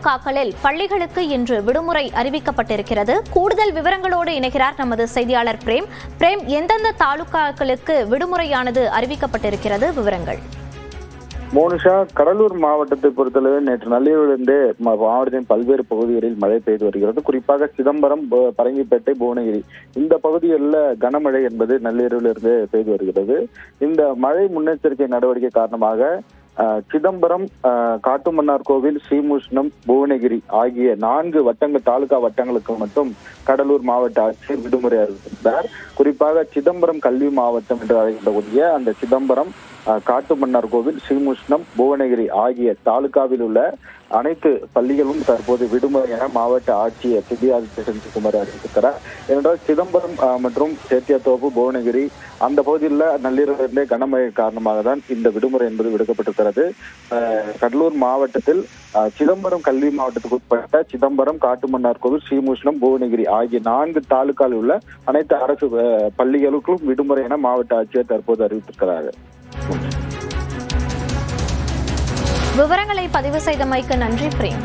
தாலுகாக்களில் பள்ளிகளுக்கு இன்று விடுமுறை அறிவிக்கப்பட்டிருக்கிறது. கூடுதல் விவரங்களோடு இணைகிறார் நமது செய்தியாளர் பிரேம். எந்தெந்த தாலுகாக்களுக்கு விடுமுறையானது அறிவிக்கப்பட்டிருக்கிறது? விவரங்கள். மோனிஷா, கடலூர் மாவட்டத்தை பொறுத்தளவு நேற்று நள்ளிரவிலிருந்தே மாவட்டத்தின் பல்வேறு பகுதிகளில் மழை பெய்து வருகிறது. குறிப்பாக சிதம்பரம், பரங்கிப்பேட்டை, புவனகிரி இந்த பகுதிகளில் கனமழை என்பது நள்ளிரவிலிருந்து பெய்து வருகிறது. இந்த மழை முன்னெச்சரிக்கை நடவடிக்கை காரணமாக சிதம்பரம், காட்டுமன்னார் கோவில், ஸ்ரீமுஷ்ணம், புவனகிரி ஆகிய 4 தாலுகா வட்டங்களுக்கு மட்டும் கடலூர் மாவட்ட ஆட்சியர் விடுமுறை அறிவித்தார். குறிப்பாக சிதம்பரம் கல்வி மாவட்டம் என்று அழைக்கப்படக்கூடிய அந்த சிதம்பரம், காட்டுமன்னார் கோவில், ஸ்ரீமுஷ்ணம், புவனகிரி ஆகிய தாலுகாவில் உள்ள அனைத்து பள்ளிகளும் தற்போது விடுமுறை என மாவட்ட ஆட்சியர் சிபிஆதித்ய செந்தில்குமார் அறிவித்திருக்கிறார். ஏனென்றால் சிதம்பரம் மற்றும் சேத்தியாத்தோப்பு, புவனகிரி அந்த பகுதியில் நள்ளிரவிலிருந்தே கனமழை காரணமாக தான் இந்த விடுமுறை என்பது விடுக்கப்பட்டிருக்கிறது. கடலூர் மாவட்டத்தில் சிதம்பரம் கல்வி மாவட்டத்துக்கு உட்பட்ட சிதம்பரம், காட்டுமன்னார் கோவில், ஸ்ரீமுஷ்ணம், புவனகிரி ஆகிய 4 தாலுகாவில் உள்ள அனைத்து அரசு பள்ளிகளுக்கும் விடுமுறை என மாவட்ட ஆட்சியர் தற்போது அறிவித்திருக்கிறார். விவரங்களை பதிவு செய்தமைக்கு நன்றி பிரேம்.